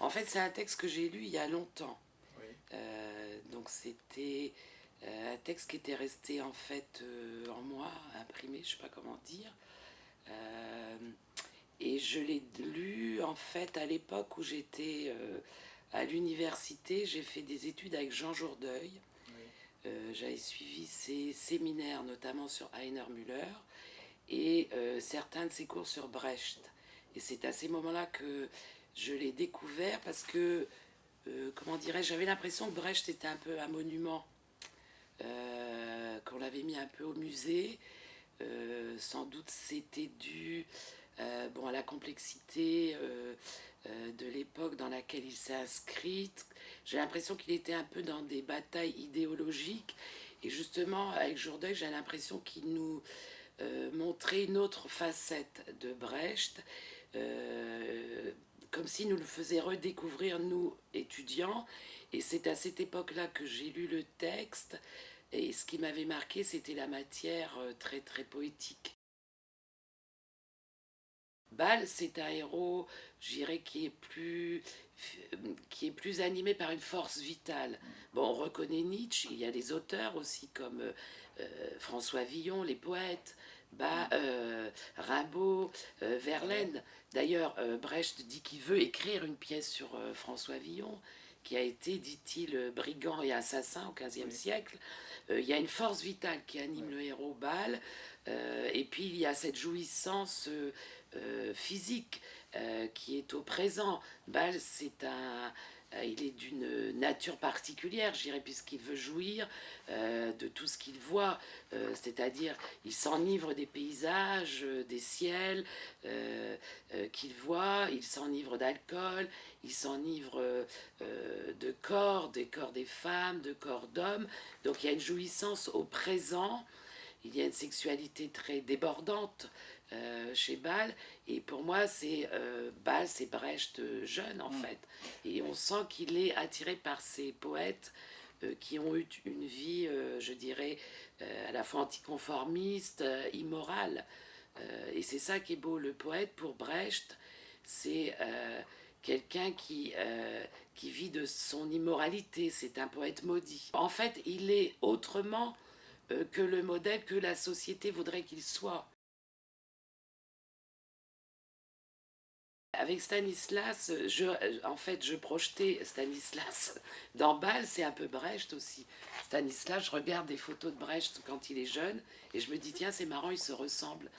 En fait, c'est un texte que j'ai lu il y a longtemps. Oui. Donc c'était un texte qui était resté en fait en moi, imprimé, je sais pas comment dire. Euh, et je l'ai lu en fait à l'époque où j'étais à l'université. J'ai fait des études avec Jean Jourdeuil. Oui. J'avais suivi ses séminaires, notamment sur Heiner Müller, et certains de ses cours sur Brecht. Et c'est à ces moments-là que je l'ai découvert parce que, comment dirais-je, j'avais l'impression que Brecht était un peu un monument, qu'on l'avait mis un peu au musée. Sans doute c'était dû bon, à la complexité de l'époque dans laquelle il s'est inscrit. J'ai l'impression qu'il était un peu dans des batailles idéologiques. Et justement, avec Jourdain, j'ai l'impression qu'il nous montrait une autre facette de Brecht, euh, comme s'il nous le faisait redécouvrir, nous, étudiants. Et c'est à cette époque-là que j'ai lu le texte. Et ce qui m'avait marqué, c'était la matière très très poétique. Bâle, c'est un héros, je dirais, qui est plus animé par une force vitale. Bon, on reconnaît Nietzsche, il y a des auteurs aussi comme François Villon, les poètes, Rimbaud, Ouais. Verlaine. D'ailleurs, Brecht dit qu'il veut écrire une pièce sur François Villon, qui a été, dit-il, brigand et assassin au XVe Oui. siècle. Il y a une force vitale qui anime Oui. le héros Bâle, et puis il y a cette jouissance physique qui est au présent. Bâle, il est d'une nature particulière, je dirais, puisqu'il veut jouir de tout ce qu'il voit, c'est-à-dire il s'enivre des paysages, des ciels qu'il voit, il s'enivre d'alcool, il s'enivre de corps, des corps des femmes, de corps d'hommes. Donc il y a une jouissance au présent, il y a une sexualité très débordante chez Bâle. Et pour moi, Bâle, c'est Brecht jeune en Mm. fait. Et on Oui. sent qu'il est attiré par ces poètes qui ont eu une vie, je dirais, à la fois anticonformiste, immorale. Et c'est ça qui est beau. Le poète, pour Brecht, c'est quelqu'un qui vit de son immoralité. C'est un poète maudit. En fait, il est autrement que le modèle que la société voudrait qu'il soit. Avec Stanislas, en fait, je projetais Stanislas dans Bâle, c'est un peu Brecht aussi. Stanislas, je regarde des photos de Brecht quand il est jeune et je me dis, tiens, c'est marrant, ils se ressemblent.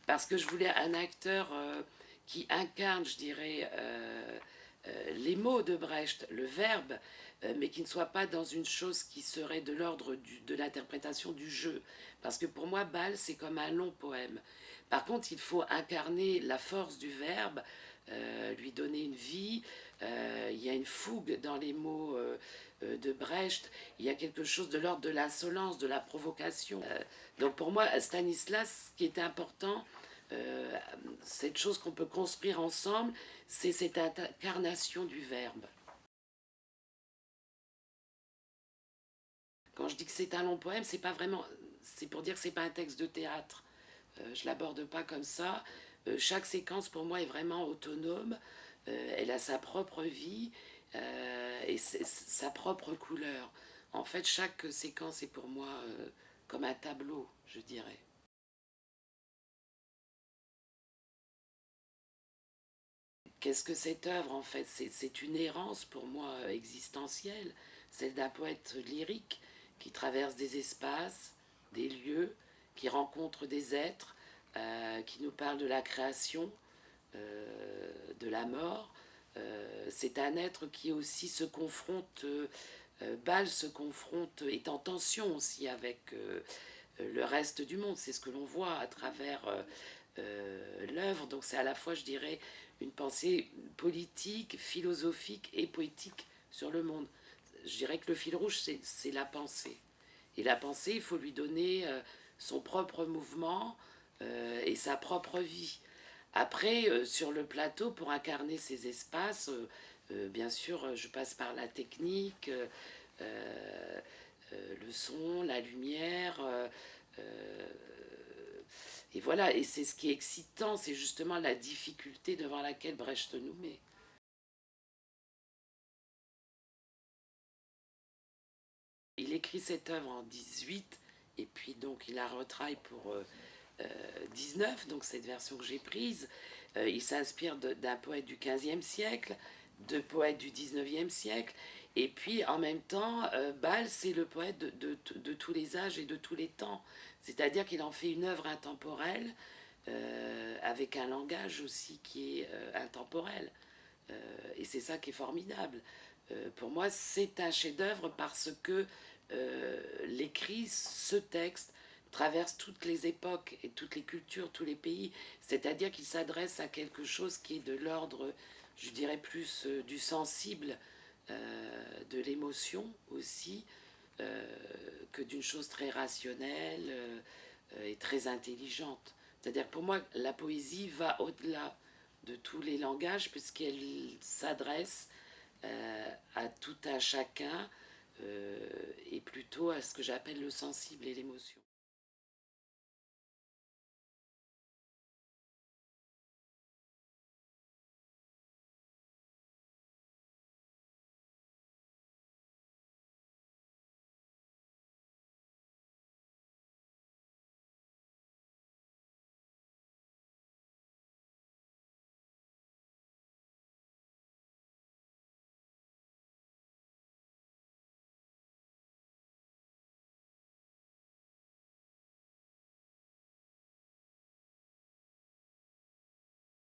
Parce que je voulais un acteur qui incarne, je dirais, les mots de Brecht, le verbe, mais qui ne soit pas dans une chose qui serait de l'ordre de l'interprétation du jeu. Parce que pour moi, Bâle, c'est comme un long poème. Par contre, il faut incarner la force du verbe, lui donner une vie. Il y a une fougue dans les mots de Brecht. Il y a quelque chose de l'ordre de l'insolence, de la provocation. Donc pour moi, Stanislas, ce qui est important, euh, cette chose qu'on peut construire ensemble, c'est cette incarnation du verbe. Quand je dis que c'est un long poème, c'est pas vraiment, c'est pour dire que c'est pas un texte de théâtre. Je l'aborde pas comme ça. Chaque séquence pour moi est vraiment autonome. Elle a sa propre vie et sa propre couleur. En fait, chaque séquence est pour moi comme un tableau, je dirais. Qu'est-ce que cette œuvre en fait? C'est une errance pour moi existentielle, celle d'un poète lyrique qui traverse des espaces, des lieux, qui rencontre des êtres, qui nous parle de la création, de la mort. C'est un être qui aussi se confronte, Bâle se confronte, est en tension aussi avec le reste du monde. C'est ce que l'on voit à travers l'œuvre. Donc c'est à la fois, je dirais, une pensée politique, philosophique et poétique sur le monde. Je dirais que le fil rouge, c'est la pensée. Et la pensée, il faut lui donner son propre mouvement et sa propre vie. Après, sur le plateau, pour incarner ces espaces, bien sûr, je passe par la technique, euh, le son, la lumière. Et voilà, et c'est ce qui est excitant, c'est justement la difficulté devant laquelle Brecht nous met. il écrit cette œuvre en 18, et puis donc il la retravaille pour 19, donc cette version que j'ai prise. Il s'inspire d'un poète du 15e siècle, de poètes du 19e siècle, et puis en même temps, Bâle, c'est le poète de tous les âges et de tous les temps. C'est-à-dire qu'il en fait une œuvre intemporelle, avec un langage aussi qui est intemporel. Et c'est ça qui est formidable. Pour moi, c'est un chef-d'œuvre parce que l'écrit, ce texte, traverse toutes les époques et toutes les cultures, tous les pays. C'est-à-dire qu'il s'adresse à quelque chose qui est de l'ordre, je dirais plus du sensible, de l'émotion aussi, que d'une chose très rationnelle et très intelligente. C'est-à-dire pour moi, la poésie va au-delà de tous les langages puisqu'elle s'adresse à tout un chacun et plutôt à ce que j'appelle le sensible et l'émotion.